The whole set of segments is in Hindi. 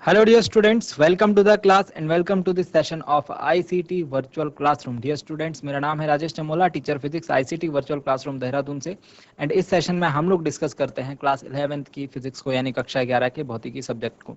Hello dear students, welcome to the class and welcome to this session of ICT Virtual Classroom. Dear students, मेरा नाम है Rajesh Chamola, teacher physics ICT virtual classroom Dehradun से। एंड इस सेशन में हम लोग डिस्कस करते हैं क्लास 11th की फिजिक्स को यानी कक्षा 11 के भौतिकी सब्जेक्ट को।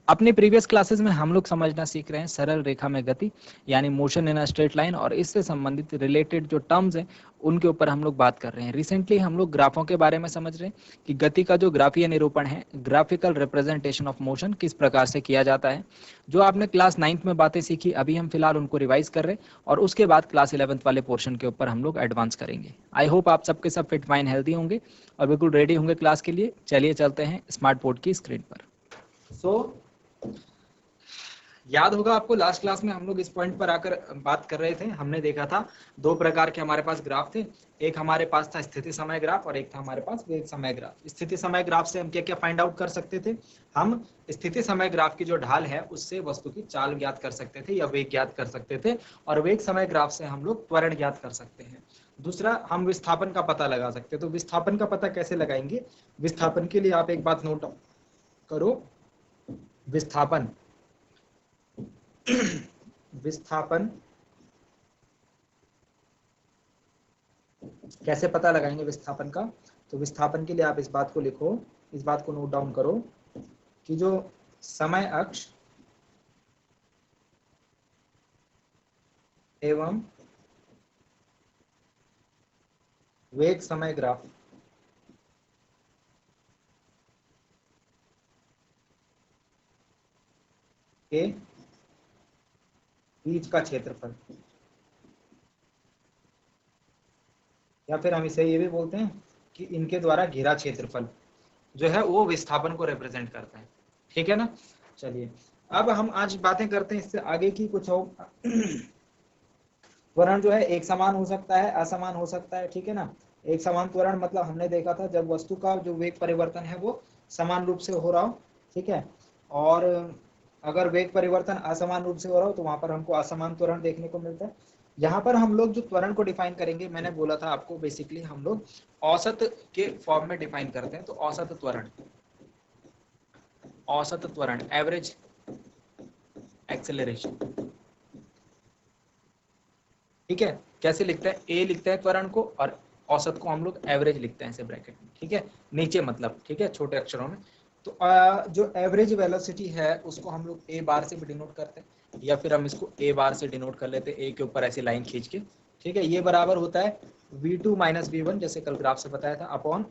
अपनी प्रीवियस क्लासेस में हम लोग समझना सीख रहे हैं सरल रेखा में गति यानी motion in a straight line, और इससे संबंधित रिलेटेड जो टर्म्स हैं उनके ऊपर हम लोग बात कर रहे हैं। रिसेंटली हम लोग ग्राफों के बारे में समझ रहे हैं कि गति का जो ग्राफीय निरूपण है, ग्राफिकल रिप्रेजेंटेशन ऑफ मोशन, किस प्रकार से किया जाता है। जो आपने क्लास 9th में बातें सीखी, अभी हम फिलहाल उनको रिवाइज कर रहे हैं और उसके बाद क्लास 11th वाले पोर्शन के ऊपर हम लोग एडवांस करेंगे। आई होप आप सबके सब फिट फाइन हेल्दी होंगे और बिल्कुल रेडी होंगे क्लास के लिए। चलिए चलते हैं स्मार्ट बोर्ड की स्क्रीन पर। याद होगा आपको, लास्ट क्लास में हम लोग इस पॉइंट पर आकर बात कर रहे थे। हमने देखा था दो प्रकार के हमारे पास ग्राफ थे। एक हमारे पास था स्थिति समय ग्राफ और एक था हमारे पास वेग समय ग्राफ। स्थिति समय ग्राफ से हम क्या क्या फाइंड आउट कर सकते थे? हम स्थिति समय ग्राफ की जो ढाल है उससे वस्तु की चाल ज्ञात कर सकते थे या वेग ज्ञात कर सकते थे, और वेग समय ग्राफ से हम लोग त्वरण ज्ञात कर सकते हैं। दूसरा, हम विस्थापन का पता लगा सकते हैं। तो विस्थापन का पता कैसे लगाएंगे? विस्थापन के लिए आप एक बात नोट करो, विस्थापन विस्थापन कैसे पता लगाएंगे विस्थापन का? तो विस्थापन के लिए आप इस बात को लिखो, इस बात को नोट डाउन करो कि जो समय अक्ष एवं वेग समय ग्राफ के बीच का क्षेत्रफल, या फिर हम इसे ये भी बोलते हैं कि इनके द्वारा घिरा क्षेत्रफल जो है वो विस्थापन को रिप्रेजेंट करता है। ठीक है ना? चलिए अब हम आज बातें करते हैं इससे आगे की कुछ और। त्वरण जो है एक समान हो सकता है, असमान हो सकता है। ठीक है ना? एक समान त्वरण मतलब हमने देखा था जब वस्तु का जो वेग परिवर्तन है वो समान रूप से हो रहा हो। ठीक है? और अगर वेग परिवर्तन असमान रूप से हो रहा हो तो वहां पर हमको असमान त्वरण देखने को मिलता है। यहाँ पर हम लोग जो त्वरण को डिफाइन करेंगे, मैंने बोला था आपको, बेसिकली हम लोग औसत के फॉर्म में डिफाइन करते हैं। तो औसत त्वरण, औसत त्वरण, एवरेज एक्सेलरेशन। ठीक है? कैसे लिखते हैं? ए लिखते हैं त्वरण को और औसत को हम लोग एवरेज लिखते हैं ऐसे ब्रैकेट में। ठीक है? नीचे मतलब, ठीक है, छोटे अक्षरों में। तो जो एवरेज वेलोसिटी है उसको हम लोग ए बार से भी डिनोट करते हैं, या फिर हम इसको ए बार से डिनोट कर लेते हैं, ए के ऊपर ऐसी लाइन खींच के। ठीक है? ये बराबर होता है v2 माइनस v1, जैसे कल ग्राफ से बताया था, upon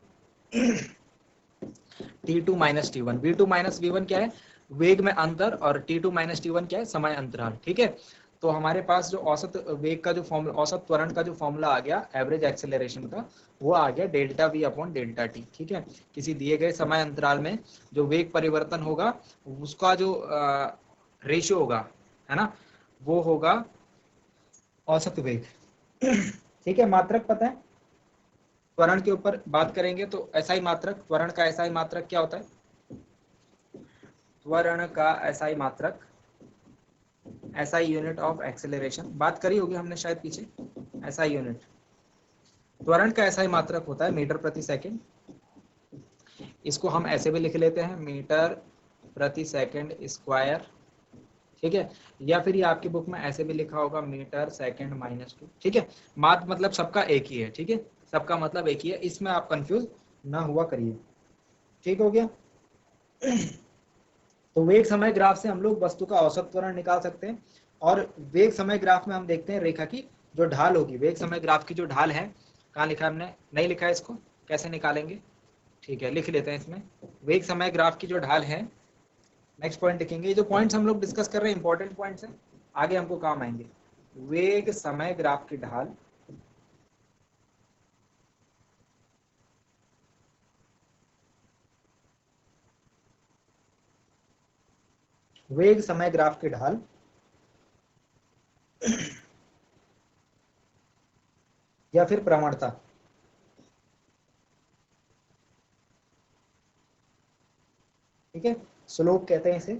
t2 minus t1। v2 minus v1 क्या है? वेग में अंतर, और t2 माइनस t1 क्या है? समय अंतराल। ठीक है? तो हमारे पास जो औसत वेग का जो फॉर्मूला, औसत त्वरण का जो फॉर्मूला आ गया एवरेज एक्सेलरेशन का, वो आ गया delta we upon delta T. ठीक है? किसी दिए गए समय अंतराल में जो वेग परिवर्तन होगा उसका जो रेशियो होगा, है ना, वो होगा औसत वेग। ठीक है? मात्रक पता है? त्वरण के ऊपर बात करेंगे तो SI मात्रक, त्वरण का SI मात्रक क्या होता है? त्वरण का SI मात्रक, SI यूनिट ऑफ एक्सेलरेशन, बात करी होगी हमने शायद पीछे। SI यूनिट, त्वरण का SI मात्रक होता है मीटर प्रति सेकंड। इसको हम ऐसे भी लिख लेते हैं, मीटर प्रति सेकंड स्क्वायर। ठीक है? या फिर ये आपकी बुक में ऐसे भी लिखा होगा, मीटर सेकंड माइनस 2। ठीक है? मात मतलब सबका एक ही है। ठीक है? सबका मतलब एक ही है, इसमें आप कंफ्यूज ना हुआ करिए। ठीक हो गया? तो वेग समय ग्राफ से हम लोग वस्तु का औसत त्वरण निकाल सकते हैं, और वेग समय ग्राफ में हम देखते हैं रेखा की जो ढाल होगी, वेग समय ग्राफ की जो ढाल है, कहाँ लिखा है हमने? नहीं लिखा है इसको, कैसे निकालेंगे? ठीक है, लिख लेते हैं इसमें। वेग समय ग्राफ की जो ढाल है, नेक्स्ट पॉइंट लिखेंगे। ये जो पॉइंट्स हम लोग डिस्कस कर रहे हैं इंपॉर्टेंट पॉइंट्स हैं, आगे हमको काम आएंगे। वेग समय ग्राफ की ढाल, वेग समय ग्राफ की ढाल या फिर प्रवणता। ठीक है? स्लोप कहते हैं इसे।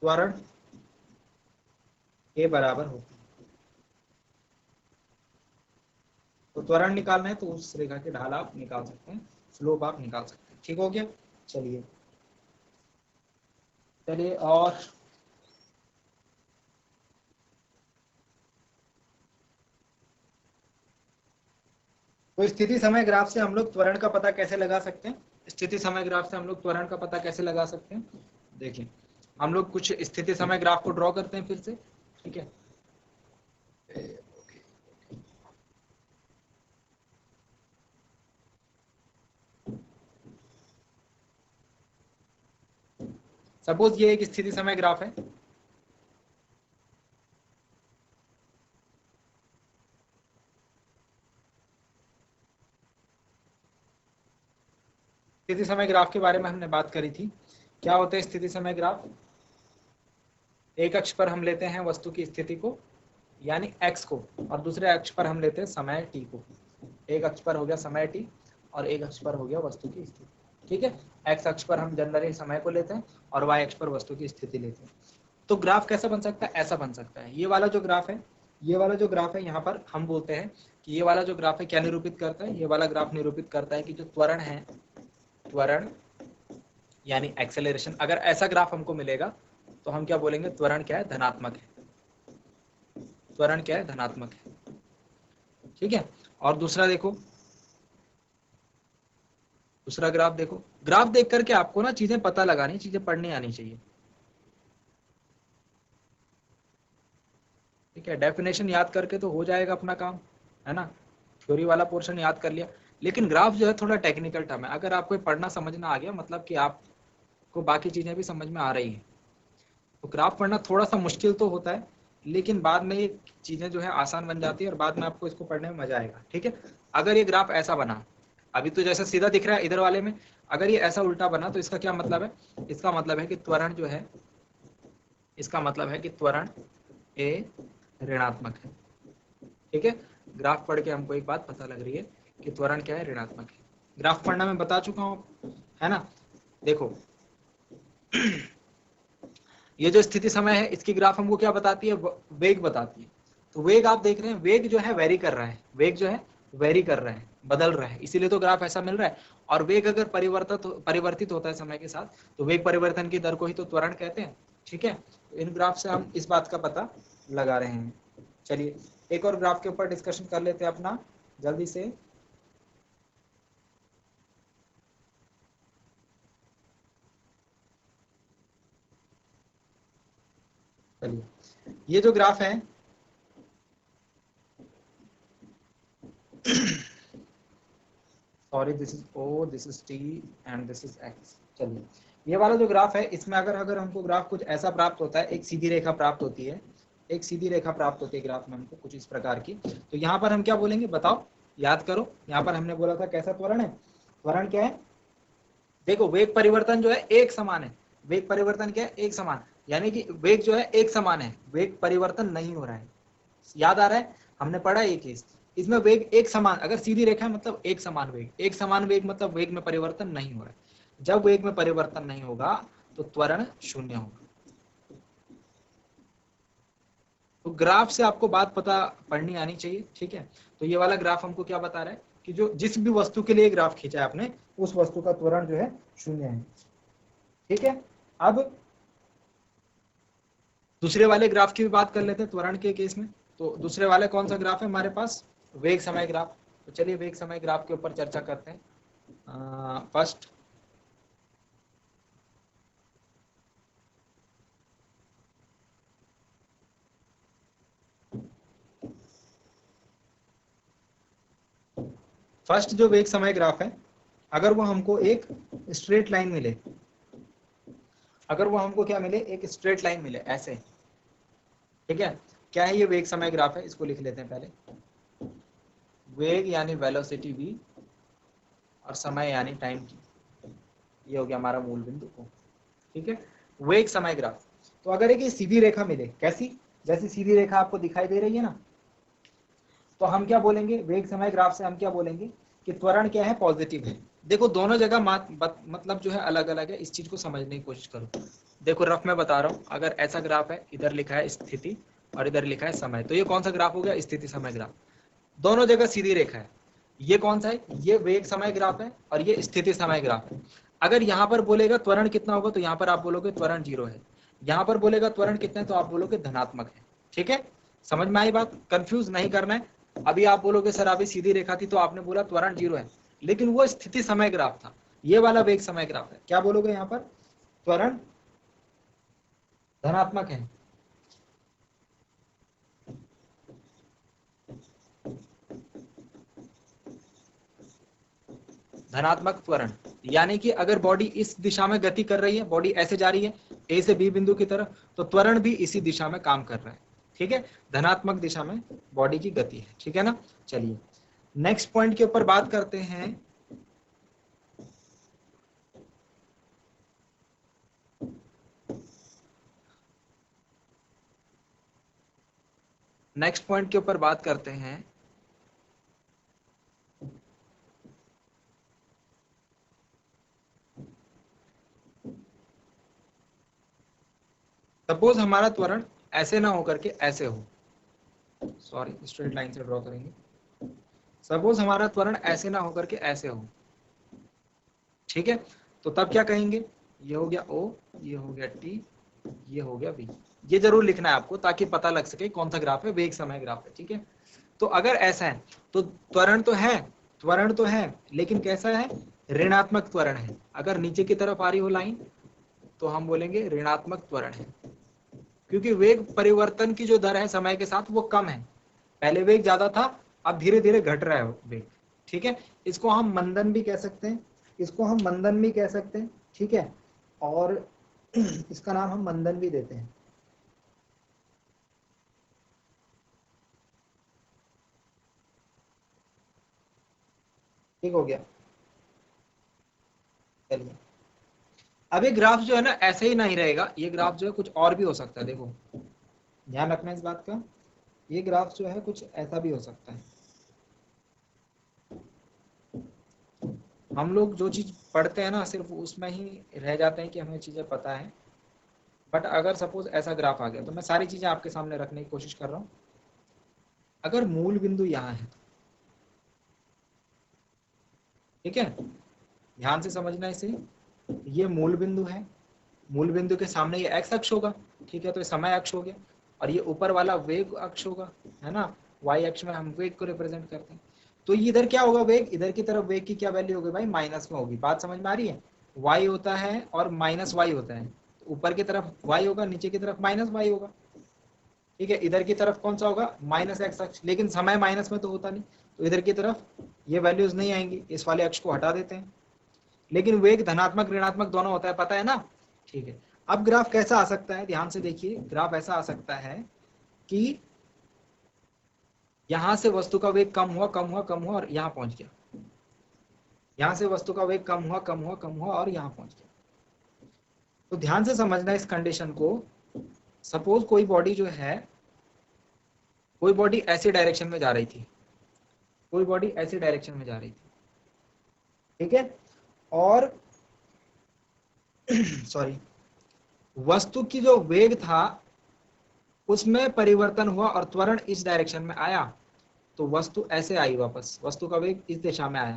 त्वरण के बराबर होती है। तो त्वरण निकालना है तो उस रेखा की ढाल आप निकाल सकते हैं। स्लोप आप निकाल सकते हैं। ठीक हो गया। चलिए चलिए और तो स्थिति समय ग्राफ से हम लोग त्वरण का पता कैसे लगा सकते हैं? स्थिति समय ग्राफ से हम लोग त्वरण का पता कैसे लगा सकते हैं? देखिए हम लोग कुछ स्थिति समय ग्राफ को ड्रॉ करते हैं फिर से। ठीक है, सपोज ये एक स्थिति समय ग्राफ है। स्थिति समय ग्राफ के बारे में हमने बात करी थी। क्या होता है स्थिति समय ग्राफ? एक अक्ष पर हम लेते हैं वस्तु की स्थिति को यानी x को, और दूसरे अक्ष पर हम लेते हैं समय t को। एक अक्ष पर हो गया समय t और एक अक्ष पर हो गया वस्तु की स्थिति। ठीक है, x अक्ष पर हम जनरली समय को लेते हैं और y अक्ष पर वस्तु की स्थिति लेते हैं। तो ग्राफ कैसा बन सकता है? ऐसा बन सकता है। ये वाला जो ग्राफ है, ये वाला जो ग्राफ है, यहाँ पर हम बोलते हैं कि ये वाला जो ग्राफ है क्या निरूपित करता है? ये वाला ग्राफ निरूपित करता है कि जो त्वरण है, त्वरण यानी एक्सेलरेशन, अगर ऐसा ग्राफ हमको मिलेगा तो हम क्या बोलेंगे? त्वरण क्या है? धनात्मक है। त्वरण क्या है? धनात्मक है। ठीक है, और दूसरा देखो, दूसरा ग्राफ देखो। ग्राफ देख करके आपको ना चीजें पता लगानी, चीजें पढ़नी आनी चाहिए। ठीक है, डेफिनेशन याद करके तो हो जाएगा अपना काम, है ना। थ्योरी वाला पोर्शन याद कर लिया, लेकिन ग्राफ जो है थोड़ा टेक्निकल टर्म है। अगर आपको पढ़ना समझना आ गया मतलब कि आपको बाकी चीजें भी समझ में आ रही है। तो ग्राफ पढ़ना थोड़ा सा मुश्किल तो होता है, लेकिन बाद में ये चीजें जो है आसान बन जाती है और बाद में आपको इसको पढ़ने में मजा आएगा। ठीक है, अगर ये ग्राफ ऐसा बना, अभी तो जैसे सीधा दिख रहा है इधर वाले में, अगर ये ऐसा उल्टा बना तो इसका क्या मतलब है? इसका मतलब है कि त्वरण जो है, इसका मतलब है कि त्वरण ए ऋणात्मक है। ठीक है, ग्राफ पढ़ के हमको एक बात पता लग रही है कि त्वरण क्या है? ऋणात्मक है। ग्राफ पढ़ना मैं बता चुका हूं, है ना। देखो ये जो स्थिति समय है इसकी ग्राफ हमको क्या बताती है? वेग बताती है। तो वेग आप देख रहे हैं, वेग जो है वेरी कर रहा है, वेग जो है वेरी कर रहा है, बदल रहा है, इसीलिए तो ग्राफ ऐसा मिल रहा है। और वेग अगर परिवर्तित होता है समय के साथ, तो वेग परिवर्तन की दर को ही तो त्वरण कहते हैं। ठीक है, तो इन ग्राफ से हम इस बात का पता लगा रहे हैं। चलिए एक और ग्राफ के ऊपर डिस्कशन कर लेते हैं अपना जल्दी से। चलिए ये जो ग्राफ है sorry this is O, this is T and this is X. चलिए ये वाला जो ग्राफ है इसमें अगर अगर हमको ग्राफ कुछ ऐसा प्राप्त होता है, एक सीधी रेखा प्राप्त होती है, एक सीधी रेखा प्राप्त होती है ग्राफ में हमको कुछ इस प्रकार की, तो यहाँ पर हम क्या बोलेंगे? बताओ, याद करो। यहाँ पर हमने बोला था कैसा त्वरण है? त्वरण क्या है? देखो वेग परिवर्तन जो है एक समान है। वेग परिवर्तन क्या है? एक समान, यानी कि वेग जो है एक समान है, वेग परिवर्तन नहीं हो रहा है। याद आ रहा है? हमने पढ़ा एक केस, इसमें वेग एक समान, अगर सीधी रेखा मतलब एक समान वेग, एक समान वेग मतलब वेग में परिवर्तन नहीं हो रहा है। जब वेग में परिवर्तन नहीं होगा तो त्वरण शून्य होगा। तो ग्राफ से आपको बात पता पढ़नी आनी चाहिए। ठीक है, तो ये वाला ग्राफ हमको क्या बता रहा है कि जो जिस भी वस्तु के लिए ग्राफ खींचा है आपने, उस वस्तु का त्वरण जो है शून्य है। ठीक है, अब दूसरे वाले ग्राफ की भी बात कर लेते हैं त्वरण के केस में। तो दूसरे वाले कौन सा ग्राफ है हमारे पास? वेग समय ग्राफ। तो चलिए वेग समय ग्राफ के ऊपर चर्चा करते हैं। फर्स्ट फर्स्ट जो वेग समय ग्राफ है, अगर वो हमको एक स्ट्रेट लाइन मिले, अगर वो हमको क्या मिले? एक स्ट्रेट लाइन मिले ऐसे। ठीक है, क्या है ये? वेग समय ग्राफ है, इसको लिख लेते हैं पहले। वेग यानी वेलोसिटी v और समय यानी टाइम t, ये हो गया हमारा मूल बिंदु O। ठीक है, वेग समय ग्राफ। तो अगर एक सीधी रेखा मिले, कैसी? जैसी सीधी रेखा आपको दिखाई दे रही है ना, तो हम क्या बोलेंगे? वेग समय ग्राफ से हम क्या बोलेंगे कि त्वरण क्या है? पॉजिटिव है। देखो दोनों जगह मतलब जो है अलग अलग है, इस चीज को समझने की कोशिश करो। देखो रफ में बता रहा हूं, अगर ऐसा ग्राफ है, इधर लिखा है स्थिति और इधर लिखा है समय, तो ये कौन सा ग्राफ हो गया? स्थिति समय ग्राफ। दोनों जगह सीधी रेखा है, ये कौन सा है, ये वेग समय ग्राफ है और ये स्थिति समय ग्राफ है। अगर यहाँ पर बोलेगा त्वरण कितना होगा तो यहाँ पर आप बोलोगे त्वरण 0 है, यहाँ पर बोलेगा त्वरण कितना है तो आप बोलोगे धनात्मक है। ठीक है, समझ में आई बात, कंफ्यूज नहीं करना है। अभी आप बोलोगे सर अभी सीधी रेखा थी तो आपने बोला त्वरण 0 है, लेकिन वो स्थिति समय ग्राफ था, ये वाला वेग समय ग्राफ है। क्या बोलोगे यहाँ पर, त्वरण धनात्मक है। धनात्मक त्वरण, यानी कि अगर बॉडी इस दिशा में गति कर रही है, बॉडी ऐसे जा रही है ए से बी बिंदु की तरफ, तो त्वरण भी इसी दिशा में काम कर रहा है। ठीक है, धनात्मक दिशा में बॉडी की गति है। ठीक है ना, चलिए नेक्स्ट पॉइंट के ऊपर बात करते हैं। नेक्स्ट पॉइंट के ऊपर बात करते हैं। सपोज हमारा त्वरण ऐसे ना होकर के ऐसे हो, सॉरी स्ट्रेट लाइन से ड्रॉ करेंगे। सपोज हमारा त्वरण ऐसे ना होकर के ऐसे हो, ठीक है, तो तब क्या कहेंगे, ये हो गया O, ये हो गया T, ये हो गया V। ये जरूर लिखना है आपको ताकि पता लग सके कौन सा ग्राफ है, वेग समय ग्राफ है। ठीक है, तो अगर ऐसा है तो त्वरण तो है, त्वरण तो है, लेकिन कैसा है, ऋणात्मक त्वरण है। अगर नीचे की तरफ आ रही हो लाइन तो हम बोलेंगे ऋणात्मक त्वरण है, क्योंकि वेग परिवर्तन की जो दर है समय के साथ वो कम है। पहले वेग ज्यादा था, अब धीरे धीरे घट रहा है वेग। ठीक है, इसको हम मंदन भी कह सकते हैं, इसको हम मंदन भी कह सकते हैं। ठीक है, और इसका नाम हम मंदन भी देते हैं। ठीक हो गया, चलिए अब ये ग्राफ जो है ना ऐसे ही नहीं रहेगा, ये ग्राफ जो है कुछ और भी हो सकता है। देखो ध्यान रखना इस बात का, ये ग्राफ जो है कुछ ऐसा भी हो सकता है। हम लोग जो चीज पढ़ते हैं ना सिर्फ उसमें ही रह जाते हैं कि हमें चीजें पता है, बट अगर सपोज ऐसा ग्राफ आ गया तो मैं सारी चीजें आपके सामने रखने की कोशिश कर रहा हूँ। अगर मूल बिंदु यहाँ है, ठीक है, ध्यान से समझना इसे, ये मूल बिंदु है, मूल बिंदु के सामने ये एक्स अक्ष होगा। ठीक है, तो ये समय अक्ष हो गया, और ये ऊपर वाला वेग अक्ष होगा, है ना, वाई अक्ष में हम वेग को रिप्रेजेंट करते हैं। तो इधर क्या होगा, वेग इधर की तरफ वेग की क्या वैल्यू होगी भाई, माइनस में होगी। बात समझ में आ रही है, वाई होता है और माइनस वाई होता है, तो ऊपर की तरफ वाई होगा, नीचे की तरफ माइनस वाई होगा। ठीक है, इधर की तरफ कौन सा होगा, माइनस एक्स अक्ष, लेकिन समय माइनस में तो होता नहीं, तो इधर की तरफ ये वैल्यूज नहीं आएंगी, इस वाले अक्ष को हटा देते हैं। लेकिन वेग धनात्मक ऋणात्मक दोनों होता है, पता है ना। ठीक है, अब ग्राफ कैसा आ सकता है, ध्यान से देखिए, ग्राफ ऐसा आ सकता है कि यहां से वस्तु का वेग कम हुआ कम हुआ कम हुआ और यहां पहुंच गया, यहां से वस्तु का वेग कम हुआ कम हुआ कम हुआ और यहां पहुंच गया। तो ध्यान से समझना इस कंडीशन को। सपोज कोई बॉडी जो है, कोई बॉडी ऐसी डायरेक्शन में जा रही थी, कोई बॉडी ऐसी डायरेक्शन में जा रही थी, ठीक है, और सॉरी वस्तु की जो वेग था उसमें परिवर्तन हुआ और त्वरण इस डायरेक्शन में आया, तो वस्तु ऐसे आई वापस, वस्तु का वेग इस दिशा में आया,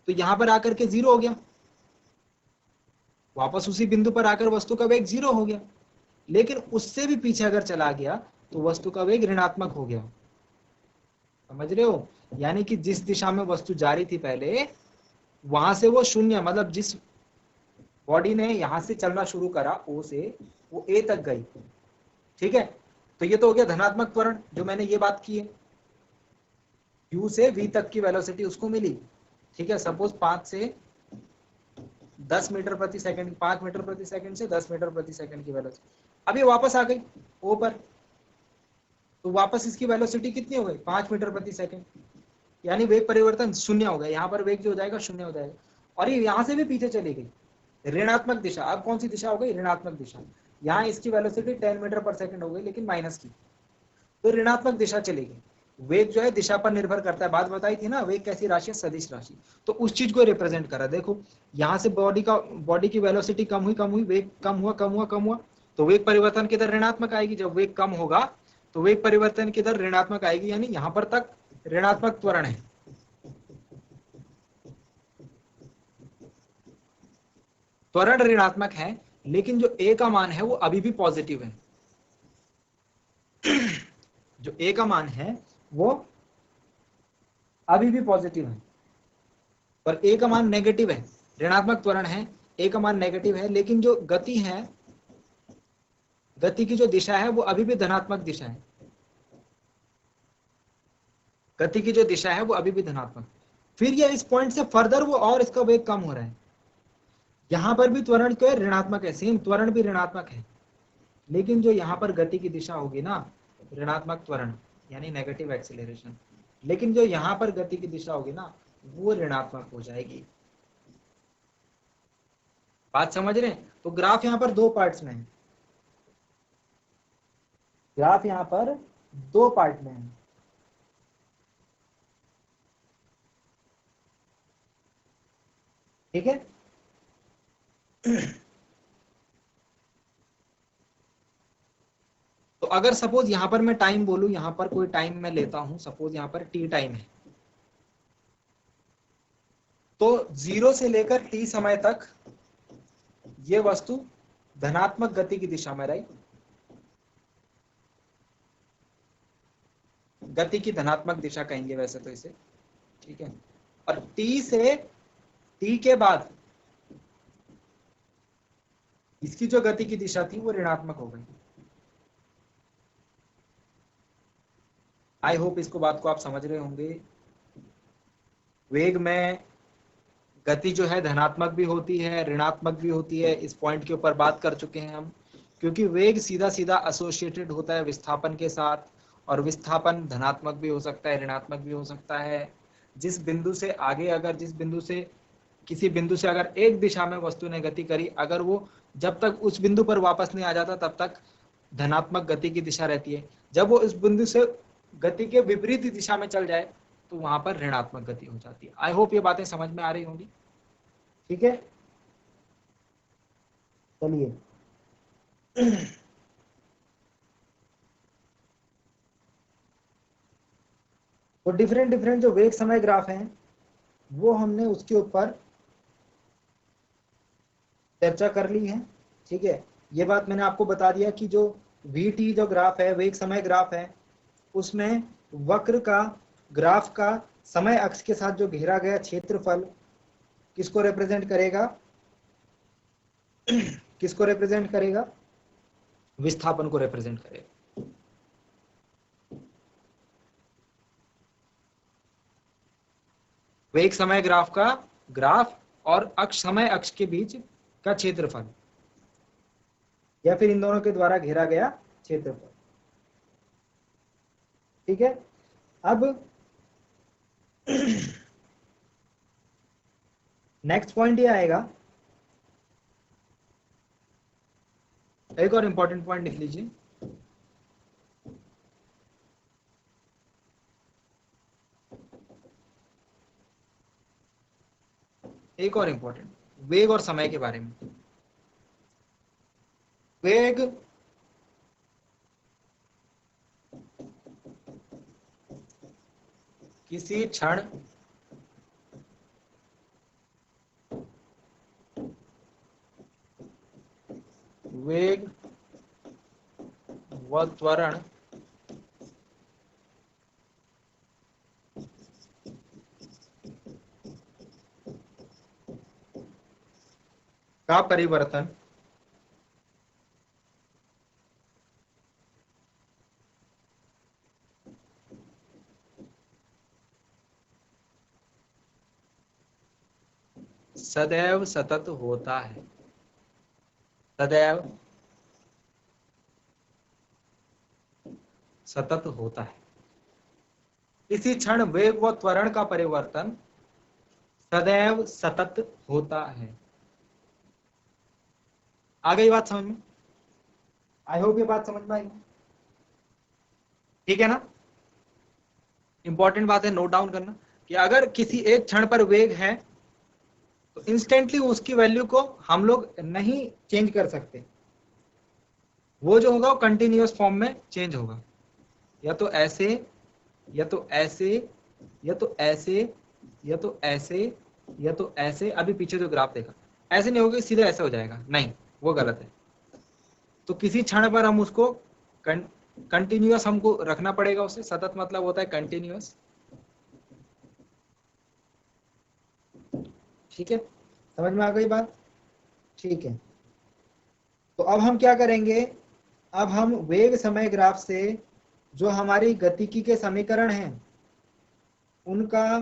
तो यहां पर आकर के 0 हो गया, वापस उसी बिंदु पर आकर वस्तु का वेग 0 हो गया। लेकिन उससे भी पीछे अगर चला गया तो वस्तु का वेग ऋणात्मक हो गया। समझ रहे हो, यानी कि जिस दिशा में वस्तु जा रही थी पहले, वहां से वो शून्य, मतलब जिस बॉडी ने यहां से चलना शुरू करा ओ से, वो ए तक गई। ठीक है, तो ये तो हो गया धनात्मक त्वरण, जो मैंने ये बात की है, u से v तक की वेलोसिटी उसको मिली। ठीक है, सपोज 5 से 10 मीटर प्रति सेकंड, 5 मीटर प्रति सेकंड से 10 मीटर प्रति सेकंड की वेलोसिटी, अब ये वापस आ गई ओ पर, तो वापस इसकी वेलोसिटी कितनी हो गई, 5 मीटर प्रति सेकंड, यानी वेग परिवर्तन शून्य हो गया, यहाँ पर वेग जो हो जाएगा शून्य हो जाएगा, और ये यहाँ से भी पीछे चली गई, ऋणात्मक दिशा। अब कौन सी दिशा हो गई, ऋणात्मक दिशा। यहाँ इसकी वेलोसिटी 10 मीटर पर सेकंड हो गई, लेकिन माइनस की, तो ऋणात्मक दिशा चलेगी। वेग जो है दिशा पर निर्भर करता है, बात बताई थी ना, वेग कैसी राशि है, सदिश राशि, तो उस चीज को रिप्रेजेंट करा। देखो यहाँ से बॉडी की वेलोसिटी कम हुई, वेग कम हुआ कम हुआ कम हुआ, तो वेग परिवर्तन की दर ऋणात्मक आएगी। जब वेग कम होगा तो वेग परिवर्तन की दर ऋणात्मक आएगी, यानी यहाँ पर तक ऋणात्मक त्वरण है। त्वरण ऋणात्मक है, लेकिन जो ए का मान है वो अभी भी पॉजिटिव है। जो ए का मान है वो अभी भी पॉजिटिव है, और ए का मान नेगेटिव है, ऋणात्मक त्वरण है, ए का मान नेगेटिव है, लेकिन जो गति है, गति की जो दिशा है वो अभी भी धनात्मक दिशा है। गति की जो दिशा है वो अभी भी धनात्मक। फिर ये इस पॉइंट से फर्दर वो और इसका वेग कम हो रहा है। यहां पर भी त्वरण क्या है, ऋणात्मक है, सेम त्वरण भी ऋणात्मक है, लेकिन जो यहां पर गति की दिशा होगी ना, ऋणात्मक त्वरण यानी नेगेटिव एक्सीलरेशन, लेकिन जो यहां पर गति की दिशा होगी ना वो ऋणात्मक हो जाएगी। बात समझ रहे हैं? तो ग्राफ यहां पर दो पार्ट्स में है, ग्राफ यहां पर दो पार्ट में है। ठीक है? तो अगर सपोज यहां पर मैं टाइम बोलूं, यहां पर कोई टाइम मैं लेता हूं, सपोज यहां पर टी टाइम है, तो 0 से लेकर टी समय तक ये वस्तु धनात्मक गति की दिशा में रही, गति की धनात्मक दिशा कहेंगे वैसे तो इसे। ठीक है? और टी से टी के बाद इसकी जो गति की दिशा थी वो ऋणात्मक हो गई। आई होप इसको बात को आप समझ रहे होंगे। वेग में गति जो है धनात्मक भी होती है, ऋणात्मक भी होती है, इस पॉइंट के ऊपर बात कर चुके हैं हम, क्योंकि वेग सीधा सीधा एसोसिएटेड होता है विस्थापन के साथ, और विस्थापन धनात्मक भी हो सकता है, ऋणात्मक भी हो सकता है। जिस बिंदु से आगे, अगर जिस बिंदु से, किसी बिंदु से अगर एक दिशा में वस्तु ने गति करी, अगर वो जब तक उस बिंदु पर वापस नहीं आ जाता तब तक धनात्मक गति की दिशा रहती है। जब वो इस बिंदु से गति के विपरीत दिशा में चल जाए तो वहां पर ऋणात्मक गति हो जाती है। आई होप ये बातें समझ में आ रही होंगी। ठीक है? चलिए। तो डिफरेंट डिफरेंट जो वेग समय ग्राफ हैं वो हमने उसके ऊपर चर्चा कर ली है। ठीक है? ये बात मैंने आपको बता दिया कि जो VT जो ग्राफ है, वेग समय ग्राफ है, उसमें वक्र का, ग्राफ का समय अक्ष के साथ जो घेरा गया क्षेत्रफल किसको रिप्रेजेंट करेगा? किसको रिप्रेजेंट करेगा? विस्थापन को रिप्रेजेंट करेगा। वेग समय ग्राफ का ग्राफ और अक्ष, समय अक्ष के बीच का क्षेत्रफल, या फिर इन दोनों के द्वारा घेरा गया क्षेत्रफल। ठीक है? अब नेक्स्ट पॉइंट ये आएगा, एक और इंपॉर्टेंट पॉइंट लिख लीजिए। एक और इंपॉर्टेंट, वेग और समय के बारे में। वेग किसी क्षण वेग व त्वरण का परिवर्तन सदैव सतत होता है। सदैव सतत होता है। इसी क्षण वेग व त्वरण का परिवर्तन सदैव सतत होता है। आ गई बात समझ में? आई होप ये बात समझ में आई। ठीक है ना? इंपॉर्टेंट बात है, नोट डाउन करना कि अगर किसी एक क्षण पर वेग है तो इंस्टेंटली उसकी वैल्यू को हम लोग नहीं चेंज कर सकते। वो जो होगा वो कंटिन्यूअस फॉर्म में चेंज होगा, या तो ऐसे, या तो ऐसे, या तो ऐसे, या तो ऐसे, या तो ऐसे। अभी पीछे जो ग्राफ देखा, ऐसे नहीं होगा सीधा ऐसे हो जाएगा, नहीं वो गलत है। तो किसी क्षण पर हम उसको कंटिन्यूअस हमको रखना पड़ेगा, उसे सतत मतलब होता है कंटिन्यूअस। ठीक है, समझ में आ गई बात? ठीक है, तो अब हम क्या करेंगे, अब हम वेग समय ग्राफ से जो हमारी गतिकी के समीकरण हैं उनका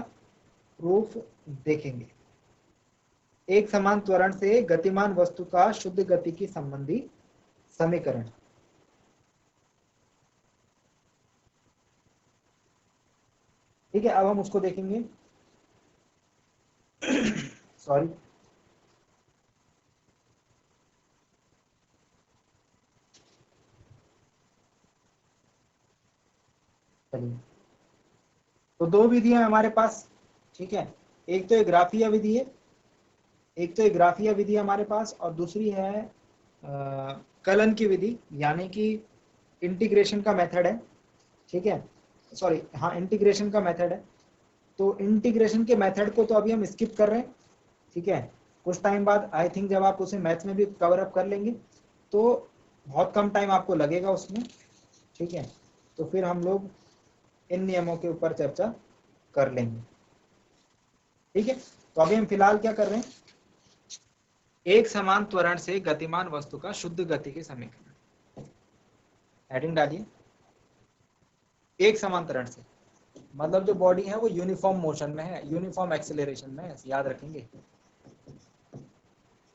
प्रूफ देखेंगे। एक समान त्वरण से गतिमान वस्तु का शुद्ध गतिकी संबंधी समीकरण। ठीक है, अब हम उसको देखेंगे। सॉरी, चलिए, तो दो विधियां हमारे पास। ठीक है, एक तो ग्राफीय विधि है, एक तो ग्राफीय विधि हमारे पास, और दूसरी है कलन की विधि, यानी कि इंटीग्रेशन का मेथड है। ठीक है, सॉरी, हाँ इंटीग्रेशन का मेथड है। तो इंटीग्रेशन के मेथड को तो अभी हम स्किप कर रहे हैं। ठीक है, कुछ टाइम बाद आई थिंक जब आप उसे मैथ्स में भी कवर अप कर लेंगे तो बहुत कम टाइम आपको लगेगा उसमें। ठीक है, तो फिर हम लोग इन नियमों के ऊपर चर्चा कर लेंगे। ठीक है, तो अभी हम फिलहाल क्या कर रहे हैं, एक समान त्वरण से गतिमान वस्तु का शुद्ध गति के समीकरण। हेडिंग डालिए, एक समान त्वरण से मतलब जो बॉडी है वो यूनिफॉर्म मोशन में है, यूनिफॉर्म एक्सेलरेशन में है, याद रखेंगे।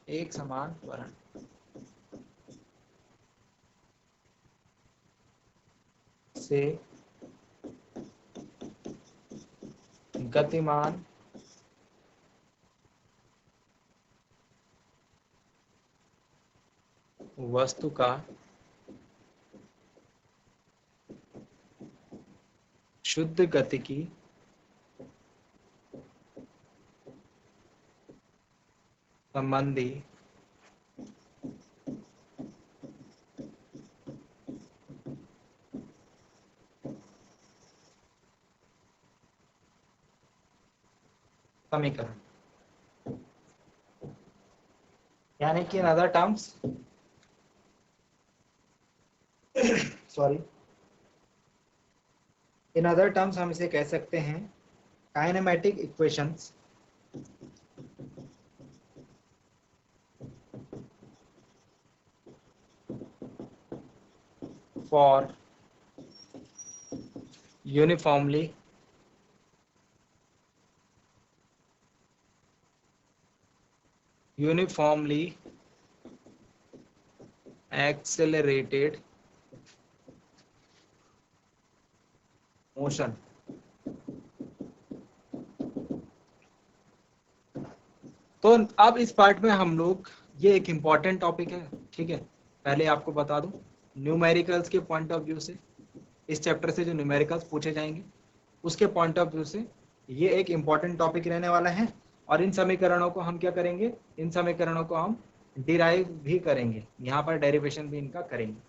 एक समान त्वरण से गतिमान वस्तु का शुद्ध गतिकी संबंधी समीकरण, यानी कि in other terms sorry, in other terms हम इसे कह सकते हैं kinematic equations for uniformly accelerated motion। तो अब इस पार्ट में हम लोग, ये एक इंपॉर्टेंट टॉपिक है। ठीक है, पहले आपको बता दूं, न्यूमेरिकल्स के पॉइंट ऑफ व्यू से, इस चैप्टर से जो न्यूमेरिकल्स पूछे जाएंगे उसके पॉइंट ऑफ व्यू से ये एक इंपॉर्टेंट टॉपिक रहने वाला है। और इन समीकरणों को हम क्या करेंगे, इन समीकरणों को हम डिराइव भी करेंगे, यहाँ पर डेरिवेशन भी इनका करेंगे।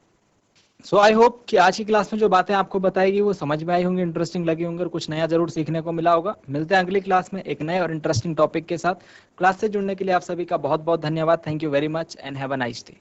सो आई होप कि आज की क्लास में जो बातें आपको बताएगी वो समझ में आई होंगी, इंटरेस्टिंग लगी होंगी और कुछ नया जरूर सीखने को मिला होगा। मिलते हैं अगली क्लास में एक नए और इंटरेस्टिंग टॉपिक के साथ। क्लास से जुड़ने के लिए आप सभी का बहुत बहुत धन्यवाद। Thank you very much and have a nice day.